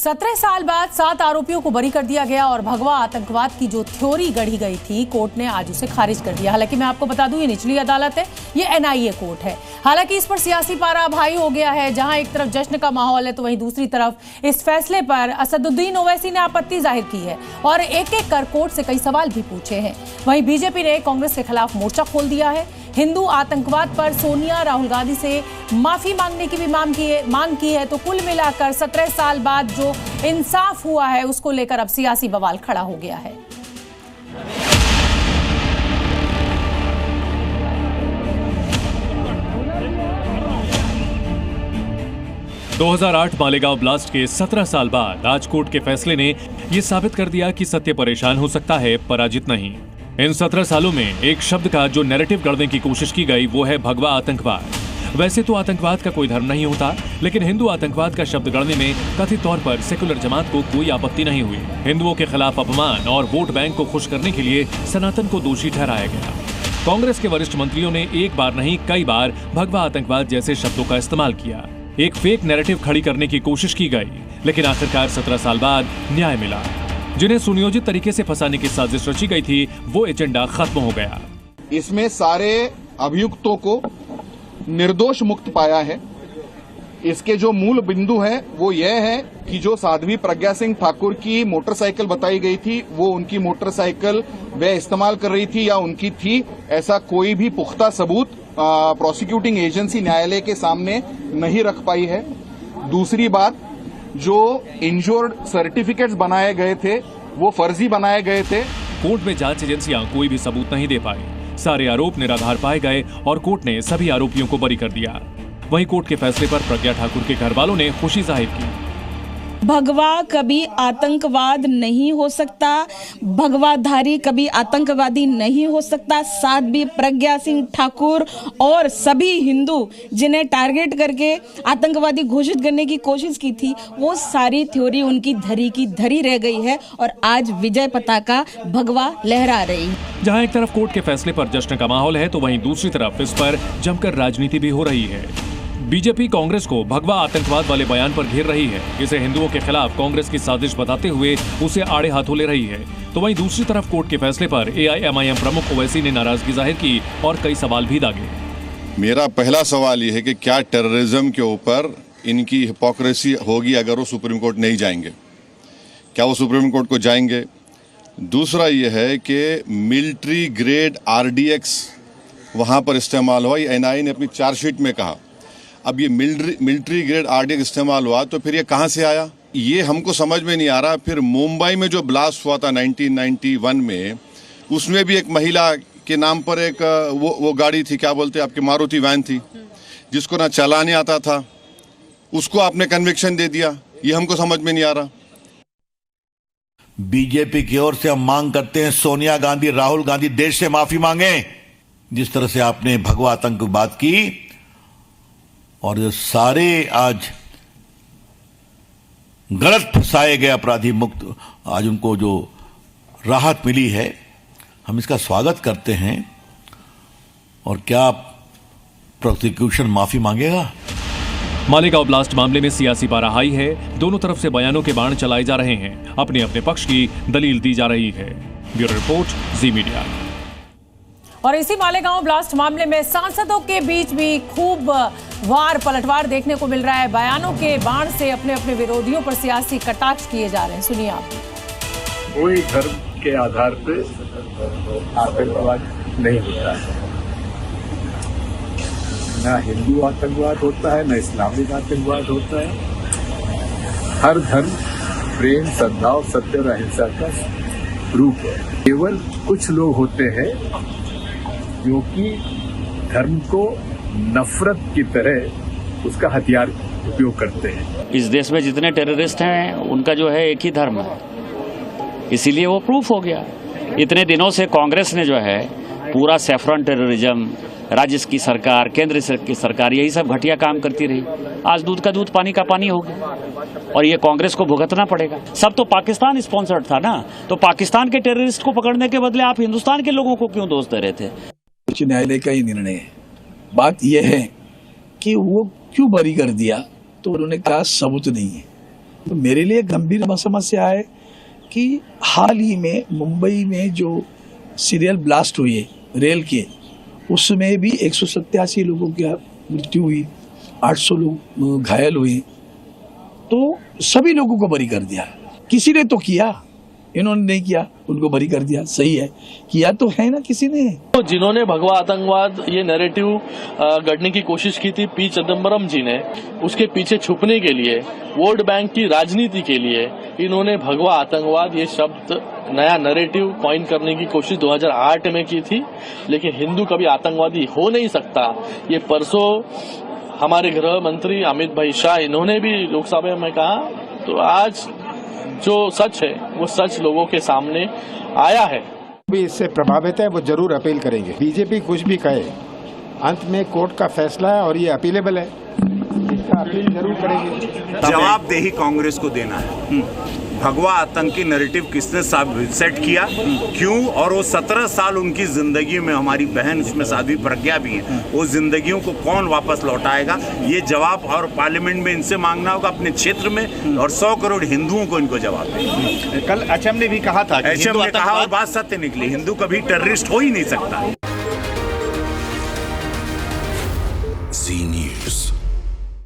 17 साल बाद 7 आरोपियों को बरी कर दिया गया और भगवा आतंकवाद की जो थ्योरी गढ़ी गई थी, कोर्ट ने आज उसे खारिज कर दिया। हालांकि मैं आपको बता दूं, ये निचली अदालत है, ये एनआईए कोर्ट है। हालांकि इस पर सियासी पारा भारी हो गया है। जहां एक तरफ जश्न का माहौल है, तो वहीं दूसरी तरफ इस फैसले पर असदुद्दीन ओवैसी ने आपत्ति जाहिर की है और एक एक कर कोर्ट से कई सवाल भी पूछे हैं। वहीं बीजेपी ने कांग्रेस के खिलाफ मोर्चा खोल दिया है। हिंदू आतंकवाद पर सोनिया राहुल गांधी से माफी मांगने की भी मांग की है। तो कुल मिलाकर 17 साल बाद जो इंसाफ हुआ है, उसको लेकर अब सियासी बवाल खड़ा हो गया है। – 2008 मालेगांव ब्लास्ट के 17 साल बाद आज कोर्ट के फैसले ने यह साबित कर दिया कि सत्य परेशान हो सकता है, पराजित नहीं। इन 17 सालों में एक शब्द का जो नैरेटिव गढ़ने की कोशिश की गई, वो है भगवा आतंकवाद। वैसे तो आतंकवाद का कोई धर्म नहीं होता, लेकिन हिंदू आतंकवाद का शब्द गढ़ने में कथित तौर पर सेकुलर जमात को कोई आपत्ति नहीं हुई। हिंदुओं के खिलाफ अपमान और वोट बैंक को खुश करने के लिए सनातन को दोषी ठहराया गया। कांग्रेस के वरिष्ठ मंत्रियों ने एक बार नहीं, कई बार भगवा आतंकवाद जैसे शब्दों का इस्तेमाल किया। एक फेक नैरेटिव खड़ी करने की कोशिश की गई, लेकिन आखिरकार 17 साल बाद न्याय मिला। जिन्हें सुनियोजित तरीके से फंसाने की साजिश रची गई थी, वो एजेंडा खत्म हो गया। इसमें सारे अभियुक्तों को निर्दोष मुक्त पाया है। इसके जो मूल बिंदु हैं वो यह है कि जो साध्वी प्रज्ञा सिंह ठाकुर की मोटरसाइकिल बताई गई थी, वो उनकी मोटरसाइकिल वे इस्तेमाल कर रही थी या उनकी थी, ऐसा कोई भी पुख्ता सबूत प्रोसिक्यूटिंग एजेंसी न्यायालय के सामने नहीं रख पाई है। दूसरी बात, जो इंश्योर्ड सर्टिफिकेट्स बनाए गए थे वो फर्जी बनाए गए थे। कोर्ट में जांच एजेंसियां कोई भी सबूत नहीं दे पाई। सारे आरोप निराधार पाए गए और कोर्ट ने सभी आरोपियों को बरी कर दिया। वहीं कोर्ट के फैसले पर प्रज्ञा ठाकुर के घर वालों ने खुशी जाहिर की। भगवा कभी आतंकवाद नहीं हो सकता, भगवाधारी कभी आतंकवादी नहीं हो सकता। साध्वी प्रज्ञा सिंह ठाकुर और सभी हिंदू जिन्हें टारगेट करके आतंकवादी घोषित करने की कोशिश की थी, वो सारी थ्योरी उनकी धरी की धरी रह गई है और आज विजय पताका भगवा लहरा रही है। जहां एक तरफ कोर्ट के फैसले पर जश्न का माहौल है, तो वहीं दूसरी तरफ इस पर जमकर राजनीति भी हो रही है। बीजेपी कांग्रेस को भगवा आतंकवाद वाले बयान पर घेर रही है। इसे हिंदुओं के खिलाफ कांग्रेस की साजिश बताते हुए उसे आड़े हाथों ले रही है। तो वहीं दूसरी तरफ कोर्ट के फैसले पर एआईएमआईएम प्रमुख ओवैसी ने नाराजगी जाहिर की और कई सवाल भी दागे। मेरा पहला सवाल यह है कि क्या टेररिज्म के ऊपर इनकी हिपोक्रेसी होगी अगर वो सुप्रीम कोर्ट नहीं जाएंगे? क्या वो सुप्रीम कोर्ट को जाएंगे? दूसरा यह है कि मिलिट्री ग्रेड RDX वहां पर इस्तेमाल हुआ, एनआईए ने अपनी चार्जशीट में कहा। अब ये मिलिट्री ग्रेड RDX इस्तेमाल हुआ तो फिर ये कहां से आया, ये हमको समझ में नहीं आ रहा। फिर मुंबई में जो ब्लास्ट हुआ था 1991 में, उसमें भी एक महिला के नाम पर एक वो गाड़ी थी, क्या बोलते हैं आपकी, मारुति वैन थी, जिसको ना चलाने आता था, उसको आपने कन्विक्शन दे दिया। ये हमको समझ में नहीं आ रहा। बीजेपी की ओर से हम मांग करते हैं, सोनिया गांधी, राहुल गांधी देश से माफी मांगे। जिस तरह से आपने भगवा आतंकवाद की और जो सारे आज गलत फंसाए गए अपराधी मुक्त, आज उनको जो राहत मिली है, हम इसका स्वागत करते हैं। और क्या प्रोसिक्यूशन माफी मांगेगा? मालेगांव ब्लास्ट मामले में सियासी पारा हाई है। दोनों तरफ से बयानों के बाण चलाए जा रहे हैं, अपने अपने पक्ष की दलील दी जा रही है। ब्यूरो रिपोर्ट, जी मीडिया। और इसी मालेगांव ब्लास्ट मामले में सांसदों के बीच भी खूब वार पलटवार देखने को मिल रहा है। बयानों के बाण से अपने अपने विरोधियों पर सियासी कटाक्ष किए जा रहे हैं। सुनिए आप। कोई धर्म के आधार पे आतंकवाद नहीं होता है, ना हिंदू आतंकवाद होता है, ना इस्लामिक आतंकवाद होता है। हर धर्म प्रेम, सद्भाव, सत्य और अहिंसा का रूप है। केवल कुछ लोग होते हैं जो कि धर्म को नफरत की तरह उसका हथियार उपयोग करते हैं। इस देश में जितने टेररिस्ट हैं, उनका जो है एक ही धर्म है, इसीलिए वो प्रूफ हो गया। इतने दिनों से कांग्रेस ने जो है पूरा सैफरन टेररिज्म, राज्य की सरकार, केंद्र की सरकार, यही सब घटिया काम करती रही। आज दूध का दूध, पानी का पानी हो गया और ये कांग्रेस को भुगतना पड़ेगा। सब तो पाकिस्तान स्पॉन्सर्ड था ना, तो पाकिस्तान के टेररिस्ट को पकड़ने के बदले आप हिंदुस्तान के लोगों को क्यों दोष दे रहे थे? उच्च न्यायालय का ही निर्णय है। बात यह है कि वो क्यों बरी कर दिया, तो उन्होंने कहा सबूत नहीं है। तो मेरे लिए गंभीर समस्या है कि हाल ही में मुंबई में जो सीरियल ब्लास्ट हुए रेल के, उसमें भी 187 लोगों की मृत्यु हुई, 800 लोग घायल हुए। तो सभी लोगों को बरी कर दिया, किसी ने तो किया, इन्होंने नहीं किया, उनको बरी कर दिया। सही है, किया तो है ना किसी ने। तो जिन्होंने भगवा आतंकवाद ये नैरेटिव गढ़ने की कोशिश की थी पी चिदम्बरम जी ने, उसके पीछे छुपने के लिए, वोट बैंक की राजनीति के लिए इन्होंने भगवा आतंकवाद ये शब्द नया नैरेटिव कॉइन करने की कोशिश 2008 में की थी। लेकिन हिंदू कभी आतंकवादी हो नहीं सकता, ये परसों हमारे गृह मंत्री अमित भाई शाह इन्होंने भी लोकसभा में कहा। तो आज जो सच है वो सच लोगों के सामने आया है। भी इससे प्रभावित है, वो जरूर अपील करेंगे। बीजेपी कुछ भी कहे, अंत में कोर्ट का फैसला है और ये अपीलेबल है, इसका अपील जरूर करेंगे। जवाबदेही कांग्रेस को देना है। भगवा आतंकी नैरेटिव किसने सेट किया, क्यों, और वो 17 साल उनकी जिंदगी में, हमारी बहन उसमें साध्वी प्रज्ञा भी है, वो जिंदगियों को कौन वापस लौटाएगा, ये जवाब और पार्लियामेंट में इनसे मांगना होगा अपने क्षेत्र में, और 100 करोड़ हिंदुओं को इनको जवाब देना। कल एचएम ने भी कहा था, एचएम ने कहा और बात सत्य निकली, हिंदू कभी टेररिस्ट हो ही नहीं सकता।